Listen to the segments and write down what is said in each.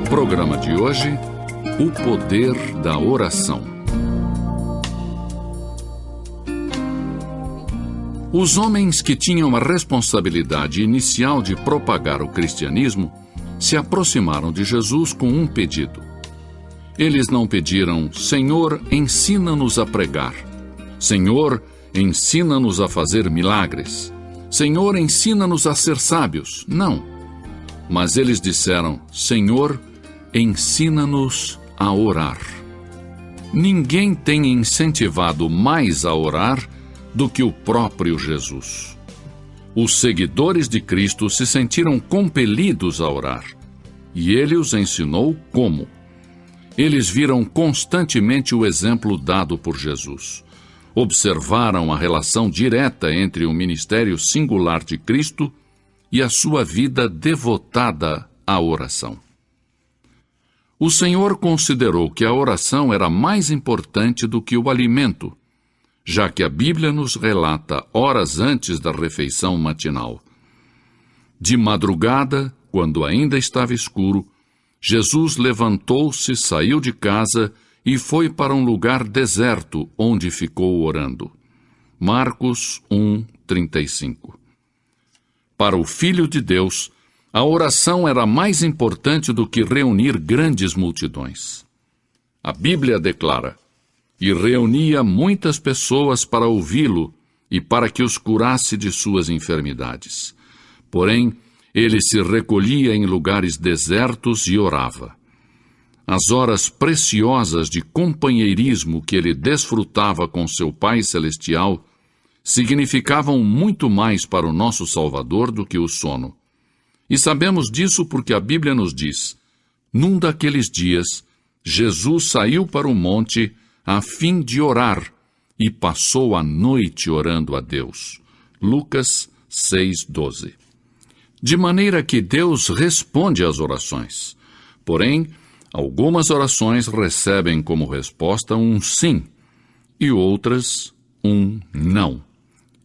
programa de hoje, o poder da oração. Os homens que tinham a responsabilidade inicial de propagar o cristianismo se aproximaram de Jesus com um pedido. Eles não pediram: Senhor, ensina-nos a pregar. Senhor, ensina-nos a fazer milagres. Senhor, ensina-nos a ser sábios. Não. Mas eles disseram: Senhor, ensina-nos a orar. Ninguém tem incentivado mais a orar do que o próprio Jesus. Os seguidores de Cristo se sentiram compelidos a orar, e ele os ensinou como. Eles viram constantemente o exemplo dado por Jesus. Observaram a relação direta entre o ministério singular de Cristo e a sua vida devotada à oração. O Senhor considerou que a oração era mais importante do que o alimento, já que a Bíblia nos relata horas antes da refeição matinal. De madrugada, quando ainda estava escuro, Jesus levantou-se, saiu de casa e foi para um lugar deserto, onde ficou orando. Marcos 1:35. Para o Filho de Deus, a oração era mais importante do que reunir grandes multidões. A Bíblia declara: e reunia muitas pessoas para ouvi-lo e para que os curasse de suas enfermidades. Porém, ele se recolhia em lugares desertos e orava. As horas preciosas de companheirismo que ele desfrutava com seu Pai Celestial significavam muito mais para o nosso Salvador do que o sono. E sabemos disso porque a Bíblia nos diz: num daqueles dias, Jesus saiu para o monte a fim de orar, e passou a noite orando a Deus. Lucas 6:12. De maneira que Deus responde às orações. Porém, algumas orações recebem como resposta um sim, e outras um não.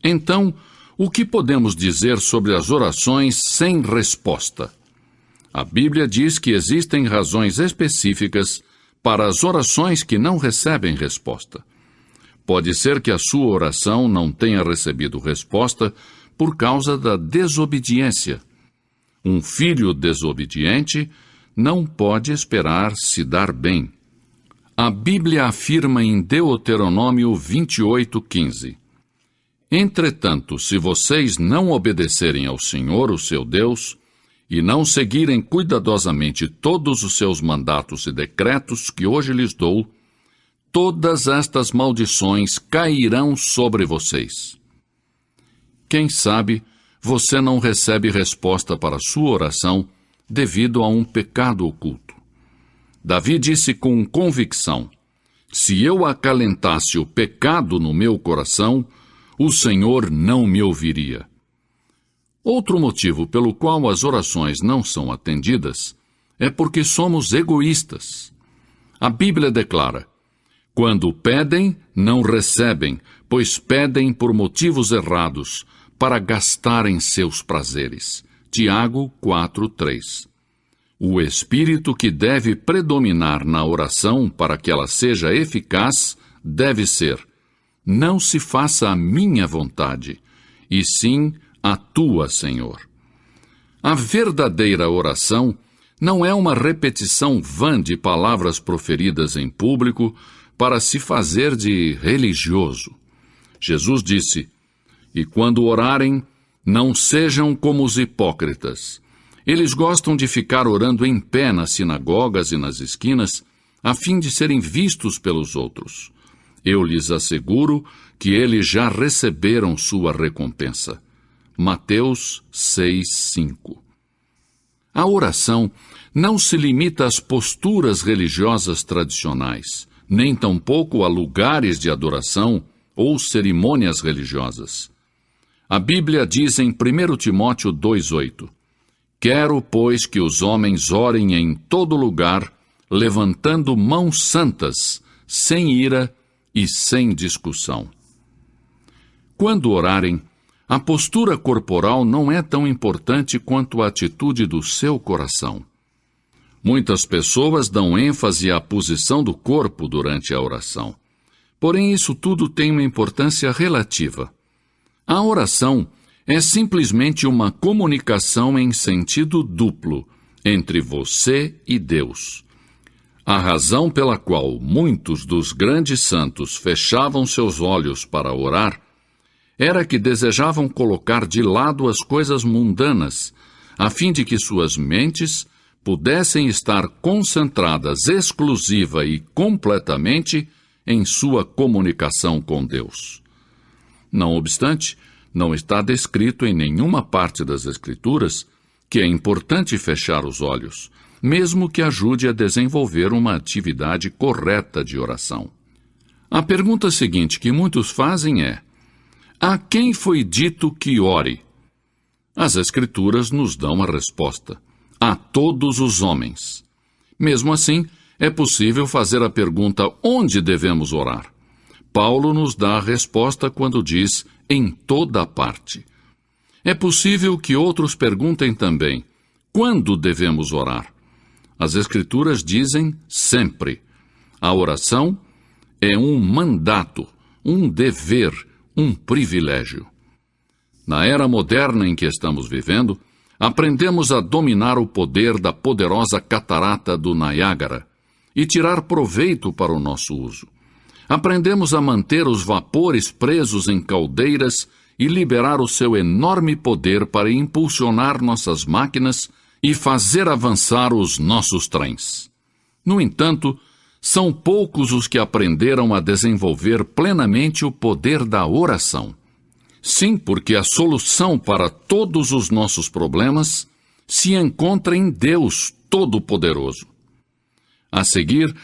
Então, o que podemos dizer sobre as orações sem resposta? A Bíblia diz que existem razões específicas para as orações que não recebem resposta. Pode ser que a sua oração não tenha recebido resposta por causa da desobediência. Um filho desobediente não pode esperar se dar bem. A Bíblia afirma em Deuteronômio 28:15: Entretanto, se vocês não obedecerem ao Senhor, o seu Deus, e não seguirem cuidadosamente todos os seus mandatos e decretos que hoje lhes dou, todas estas maldições cairão sobre vocês. Quem sabe você não recebe resposta para sua oração devido a um pecado oculto. Davi disse com convicção: se eu acalentasse o pecado no meu coração, o Senhor não me ouviria. Outro motivo pelo qual as orações não são atendidas é porque somos egoístas. A Bíblia declara: quando pedem, não recebem, pois pedem por motivos errados, para gastarem seus prazeres. Tiago 4:3. O espírito que deve predominar na oração para que ela seja eficaz deve ser: não se faça a minha vontade, e sim a tua, Senhor. A verdadeira oração não é uma repetição vã de palavras proferidas em público para se fazer de religioso. Jesus disse: e quando orarem, não sejam como os hipócritas. Eles gostam de ficar orando em pé nas sinagogas e nas esquinas, a fim de serem vistos pelos outros. Eu lhes asseguro que eles já receberam sua recompensa. Mateus 6:5. A oração não se limita às posturas religiosas tradicionais, nem tampouco a lugares de adoração ou cerimônias religiosas. A Bíblia diz em 1 Timóteo 2:8: Quero, pois, que os homens orem em todo lugar, levantando mãos santas, sem ira e sem discussão. Quando orarem, a postura corporal não é tão importante quanto a atitude do seu coração. Muitas pessoas dão ênfase à posição do corpo durante a oração. Porém, isso tudo tem uma importância relativa. A oração é simplesmente uma comunicação em sentido duplo entre você e Deus. A razão pela qual muitos dos grandes santos fechavam seus olhos para orar era que desejavam colocar de lado as coisas mundanas, a fim de que suas mentes pudessem estar concentradas exclusiva e completamente em sua comunicação com Deus. Não obstante, não está descrito em nenhuma parte das Escrituras que é importante fechar os olhos, mesmo que ajude a desenvolver uma atividade correta de oração. A pergunta seguinte que muitos fazem é: a quem foi dito que ore? As Escrituras nos dão a resposta: a todos os homens. Mesmo assim, é possível fazer a pergunta: onde devemos orar? Paulo nos dá a resposta quando diz: em toda parte. É possível que outros perguntem também: quando devemos orar? As Escrituras dizem sempre. A oração é um mandato, um dever, um privilégio. Na era moderna em que estamos vivendo, aprendemos a dominar o poder da poderosa catarata do Niágara e tirar proveito para o nosso uso. Aprendemos a manter os vapores presos em caldeiras e liberar o seu enorme poder para impulsionar nossas máquinas e fazer avançar os nossos trens. No entanto, são poucos os que aprenderam a desenvolver plenamente o poder da oração. Sim, porque a solução para todos os nossos problemas se encontra em Deus Todo-Poderoso. A seguir,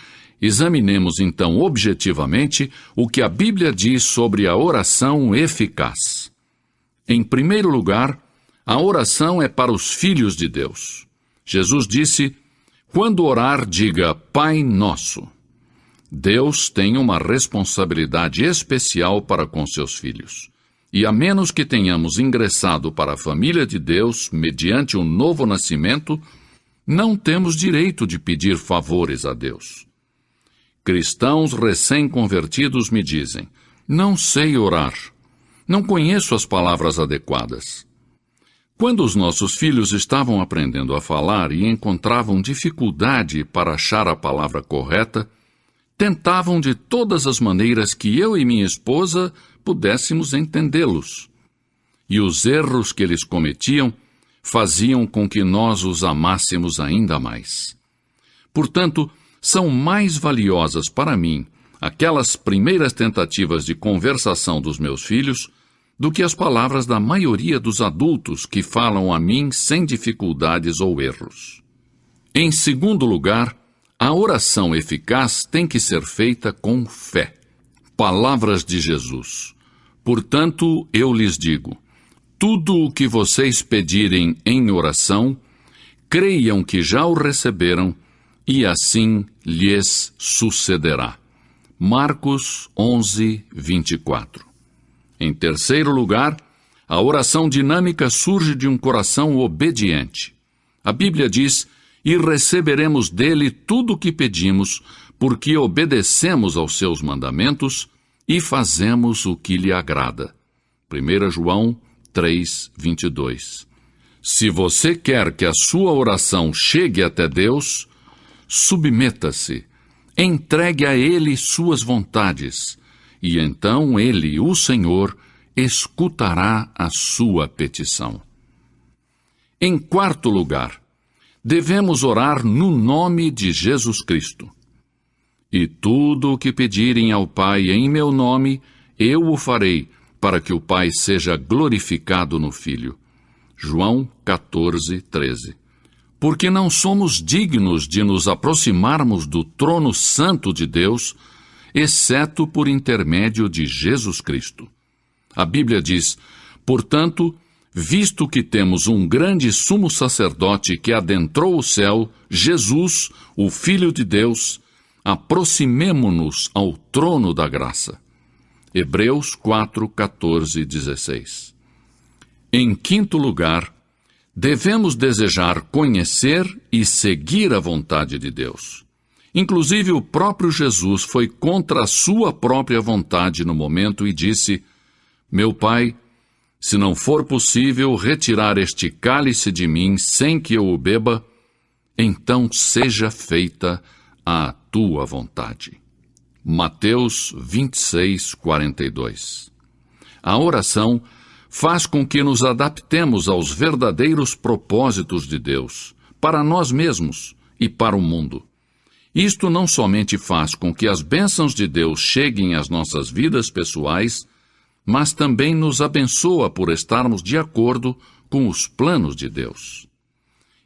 examinemos então objetivamente o que a Bíblia diz sobre a oração eficaz. Em primeiro lugar, a oração é para os filhos de Deus. Jesus disse: quando orar, diga Pai Nosso. Deus tem uma responsabilidade especial para com seus filhos. E a menos que tenhamos ingressado para a família de Deus mediante um novo nascimento, não temos direito de pedir favores a Deus. Cristãos recém-convertidos me dizem: não sei orar, não conheço as palavras adequadas. Quando os nossos filhos estavam aprendendo a falar e encontravam dificuldade para achar a palavra correta, tentavam de todas as maneiras que eu e minha esposa pudéssemos entendê-los. E os erros que eles cometiam faziam com que nós os amássemos ainda mais. Portanto, são mais valiosas para mim aquelas primeiras tentativas de conversação dos meus filhos do que as palavras da maioria dos adultos que falam a mim sem dificuldades ou erros. Em segundo lugar, a oração eficaz tem que ser feita com fé. Palavras de Jesus: portanto, eu lhes digo, tudo o que vocês pedirem em oração, creiam que já o receberam, e assim lhes sucederá. Marcos 11, 24. Em terceiro lugar, a oração dinâmica surge de um coração obediente. A Bíblia diz: e receberemos dele tudo o que pedimos, porque obedecemos aos seus mandamentos e fazemos o que lhe agrada. 1 João 3, 22. Se você quer que a sua oração chegue até Deus, submeta-se, entregue a Ele suas vontades, e então Ele, o Senhor, escutará a sua petição. Em quarto lugar, devemos orar no nome de Jesus Cristo. E tudo o que pedirem ao Pai em meu nome, eu o farei, para que o Pai seja glorificado no Filho. João 14, 13. Porque não somos dignos de nos aproximarmos do trono santo de Deus, exceto por intermédio de Jesus Cristo. A Bíblia diz: portanto, visto que temos um grande sumo sacerdote que adentrou o céu, Jesus, o Filho de Deus, aproximemo-nos ao trono da graça. Hebreus 4, 14 e 16. Em quinto lugar, Devemos desejar conhecer e seguir a vontade de Deus. Inclusive, o próprio Jesus foi contra a sua própria vontade no momento e disse: Meu Pai, se não for possível retirar este cálice de mim sem que eu o beba, então seja feita a tua vontade. Mateus 26, 42. A oração faz com que nos adaptemos aos verdadeiros propósitos de Deus, para nós mesmos e para o mundo. Isto não somente faz com que as bênçãos de Deus cheguem às nossas vidas pessoais, mas também nos abençoa por estarmos de acordo com os planos de Deus.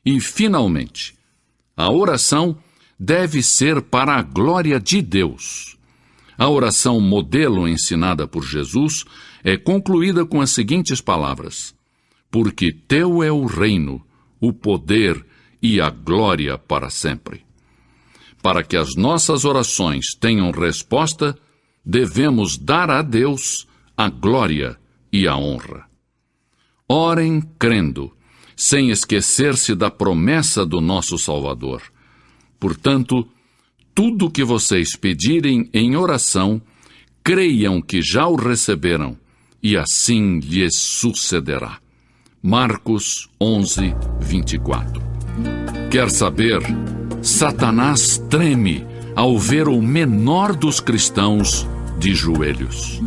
E, finalmente, a oração deve ser para a glória de Deus. A oração modelo ensinada por Jesus é concluída com as seguintes palavras: Porque teu é o reino, o poder e a glória para sempre. Para que as nossas orações tenham resposta, devemos dar a Deus a glória e a honra. Orem crendo, sem esquecer-se da promessa do nosso Salvador. Portanto, tudo que vocês pedirem em oração, creiam que já o receberam, e assim lhes sucederá. Marcos 11, 24. Quer saber? Satanás treme ao ver o menor dos cristãos de joelhos.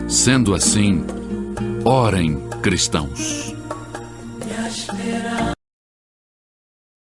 Sendo assim, orem, cristãos.